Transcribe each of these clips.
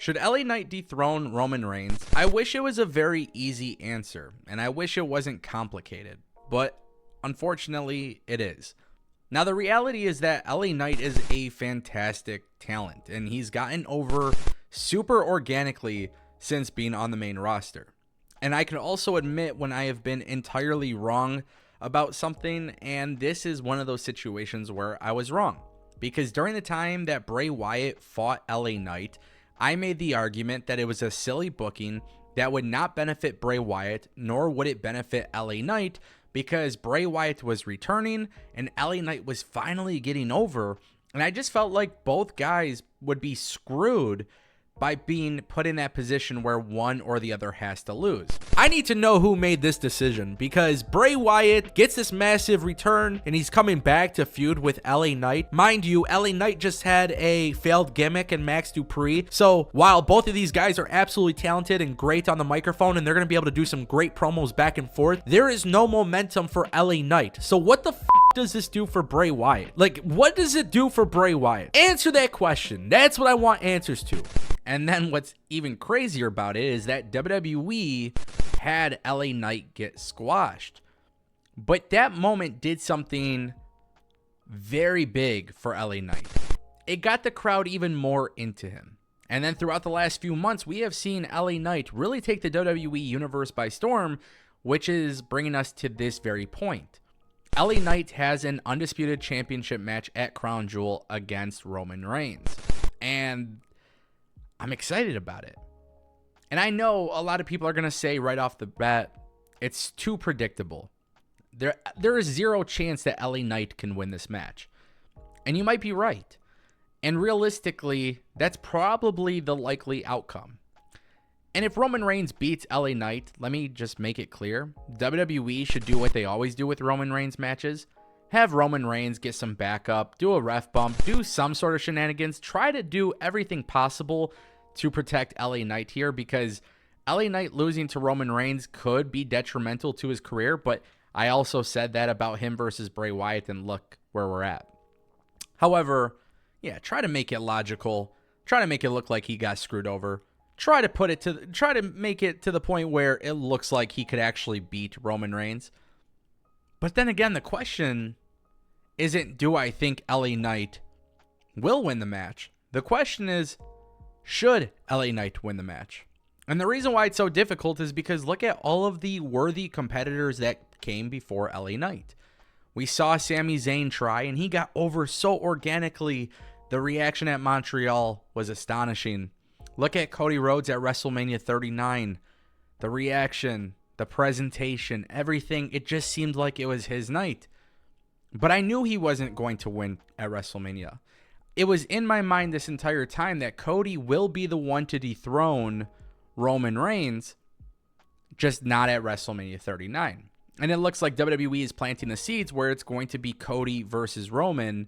Should LA Knight dethrone Roman Reigns? I wish it was a very easy answer, and I wish it wasn't complicated, but unfortunately it is. Now the reality is that LA Knight is a fantastic talent, and he's gotten over super organically since being on the main roster. And I can also admit when I have been entirely wrong about something, and this is one of those situations where I was wrong. Because during the time that Bray Wyatt fought LA Knight, I made the argument that it was a silly booking that would not benefit Bray Wyatt, nor would it benefit LA Knight, because Bray Wyatt was returning and LA Knight was finally getting over, and I just felt like both guys would be screwed by being put in that position where one or the other has to lose. I need to know who made this decision, because Bray Wyatt gets this massive return and he's coming back to feud with LA Knight. Mind you, LA Knight just had a failed gimmick in Max Dupree. So while both of these guys are absolutely talented and great on the microphone and they're going to be able to do some great promos back and forth, there is no momentum for LA Knight. So what the does this do for Bray Wyatt? Like, what does it do for Bray Wyatt? Answer that question. That's what I want answers to. And then what's even crazier about it is that WWE had LA Knight get squashed. But that moment did something very big for LA Knight. It got the crowd even more into him. And then throughout the last few months, we have seen LA Knight really take the WWE universe by storm, which is bringing us to this very point. LA Knight has an Undisputed Championship match at Crown Jewel against Roman Reigns. And I'm excited about it. And I know a lot of people are going to say right off the bat, it's too predictable. There is zero chance that LA Knight can win this match. And you might be right. And realistically, that's probably the likely outcome. And if Roman Reigns beats LA Knight, let me just make it clear, WWE should do what they always do with Roman Reigns matches. Have Roman Reigns get some backup, do a ref bump, do some sort of shenanigans, try to do everything possible to protect LA Knight here, because LA Knight losing to Roman Reigns could be detrimental to his career, but I also said that about him versus Bray Wyatt, and look where we're at. However, yeah, try to make it logical, try to make it look like he got screwed over. Try to make it to the point where it looks like he could actually beat Roman Reigns. But then again, the question isn't, do I think LA Knight will win the match? The question is, should LA Knight win the match? And the reason why it's so difficult is because look at all of the worthy competitors that came before LA Knight. We saw Sami Zayn try, and he got over so organically. The reaction at Montreal was astonishing. Look at Cody Rhodes at WrestleMania 39. The reaction, the presentation, everything, it just seemed like it was his night. But I knew he wasn't going to win at WrestleMania. It was in my mind this entire time that Cody will be the one to dethrone Roman Reigns, just not at WrestleMania 39. And it looks like WWE is planting the seeds where it's going to be Cody versus Roman,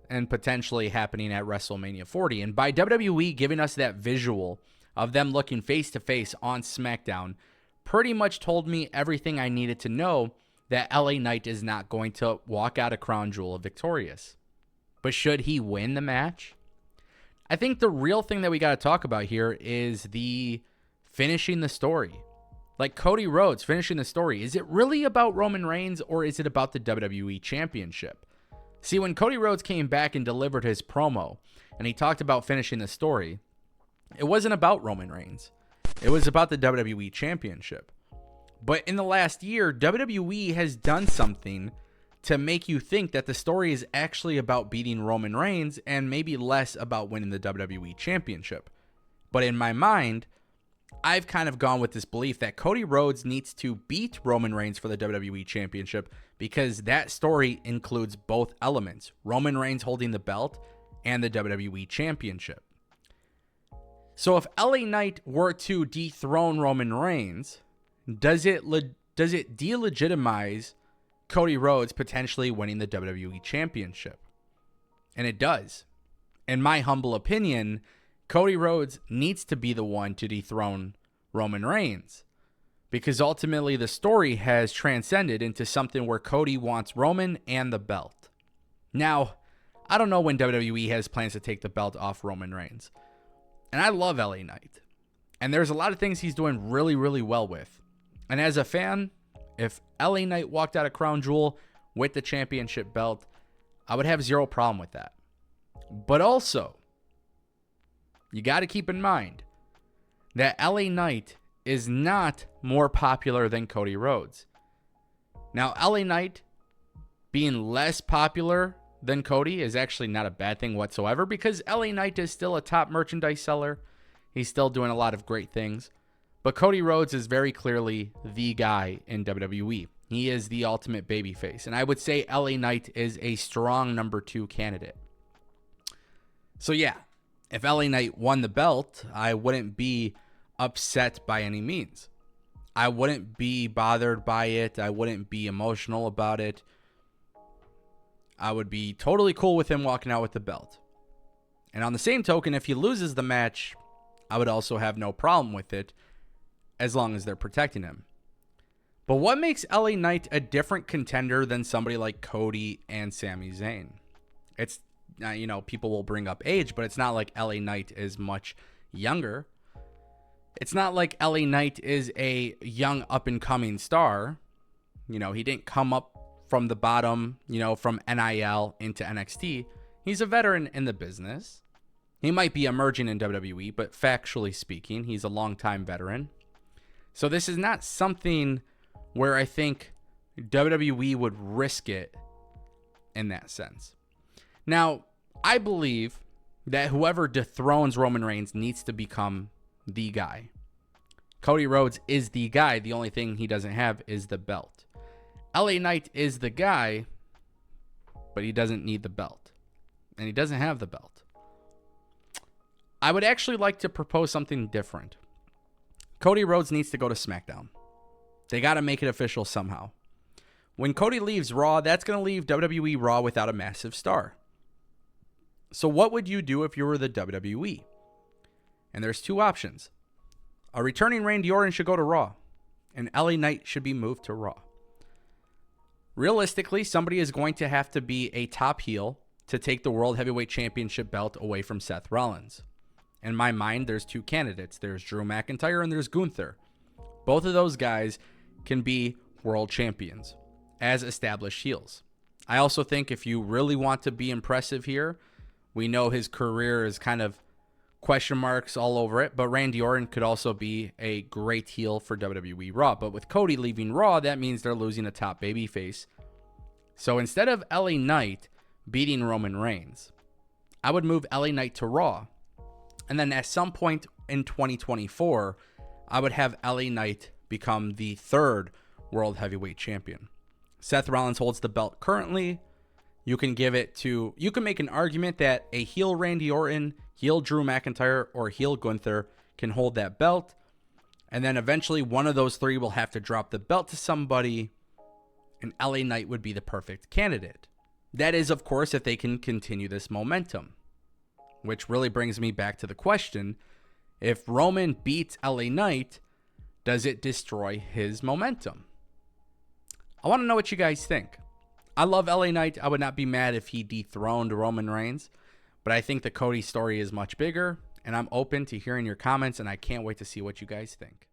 and potentially happening at WrestleMania 40. And by WWE giving us that visual of them looking face to face on SmackDown, pretty much told me everything I needed to know that LA Knight is not going to walk out of Crown Jewel victorious. But should he win the match? I think the real thing that we got to talk about here is the finishing the story. Like Cody Rhodes finishing the story. Is it really about Roman Reigns, or is it about the WWE Championship? See, when Cody Rhodes came back and delivered his promo, and he talked about finishing the story, it wasn't about Roman Reigns. It was about the WWE Championship. But in the last year, WWE has done something to make you think that the story is actually about beating Roman Reigns and maybe less about winning the WWE Championship. But in my mind, I've kind of gone with this belief that Cody Rhodes needs to beat Roman Reigns for the WWE Championship, because that story includes both elements, Roman Reigns holding the belt and the WWE Championship. So if LA Knight were to dethrone Roman Reigns, does it delegitimize Cody Rhodes potentially winning the WWE Championship? And it does. In my humble opinion, Cody Rhodes needs to be the one to dethrone Roman Reigns, because ultimately the story has transcended into something where Cody wants Roman and the belt. Now, I don't know when WWE has plans to take the belt off Roman Reigns. And I love LA Knight. And there's a lot of things he's doing really, really well with. And as a fan, if LA Knight walked out of Crown Jewel with the championship belt, I would have zero problem with that. But also, you got to keep in mind that LA Knight is not more popular than Cody Rhodes. Now, LA Knight being less popular than Cody is actually not a bad thing whatsoever, because LA Knight is still a top merchandise seller. He's still doing a lot of great things. But Cody Rhodes is very clearly the guy in WWE. He is the ultimate babyface. And I would say LA Knight is a strong number 2 candidate. So yeah, if LA Knight won the belt, I wouldn't be upset by any means. I wouldn't be bothered by it. I wouldn't be emotional about it. I would be totally cool with him walking out with the belt. And on the same token, if he loses the match, I would also have no problem with it, as long as they're protecting him. But what makes LA Knight a different contender than somebody like Cody and Sami Zayn? It's, people will bring up age, but it's not like LA Knight is much younger. It's not like LA Knight is a young up-and-coming star. He didn't come up from the bottom, from NIL into NXT. He's a veteran in the business. He might be emerging in WWE, but factually speaking, he's a longtime veteran. So this is not something where I think WWE would risk it in that sense. Now, I believe that whoever dethrones Roman Reigns needs to become the guy. Cody Rhodes is the guy. The only thing he doesn't have is the belt. LA Knight is the guy, but he doesn't need the belt. And he doesn't have the belt. I would actually like to propose something different. Cody Rhodes needs to go to SmackDown. They got to make it official somehow. When Cody leaves Raw, that's going to leave WWE Raw without a massive star. So what would you do if you were the WWE? And there's 2 options. A returning Randy Orton should go to Raw, and LA Knight should be moved to Raw. Realistically, somebody is going to have to be a top heel to take the World Heavyweight Championship belt away from Seth Rollins. In my mind, there's 2 candidates. There's Drew McIntyre and there's Gunther. Both of those guys can be world champions as established heels. I also think if you really want to be impressive here, we know his career is kind of question marks all over it, but Randy Orton could also be a great heel for WWE Raw. But with Cody leaving Raw, that means they're losing a top babyface. So instead of LA Knight beating Roman Reigns, I would move LA Knight to Raw. And then at some point in 2024, I would have LA Knight become the 3rd World Heavyweight Champion. Seth Rollins holds the belt currently. You can make an argument that a heel Randy Orton, heel Drew McIntyre, or heel Gunther can hold that belt. And then eventually one of those 3 will have to drop the belt to somebody, and LA Knight would be the perfect candidate. That is, of course, if they can continue this momentum. Which really brings me back to the question, if Roman beats LA Knight, does it destroy his momentum? I want to know what you guys think. I love LA Knight. I would not be mad if he dethroned Roman Reigns, but I think the Cody story is much bigger, and I'm open to hearing your comments, and I can't wait to see what you guys think.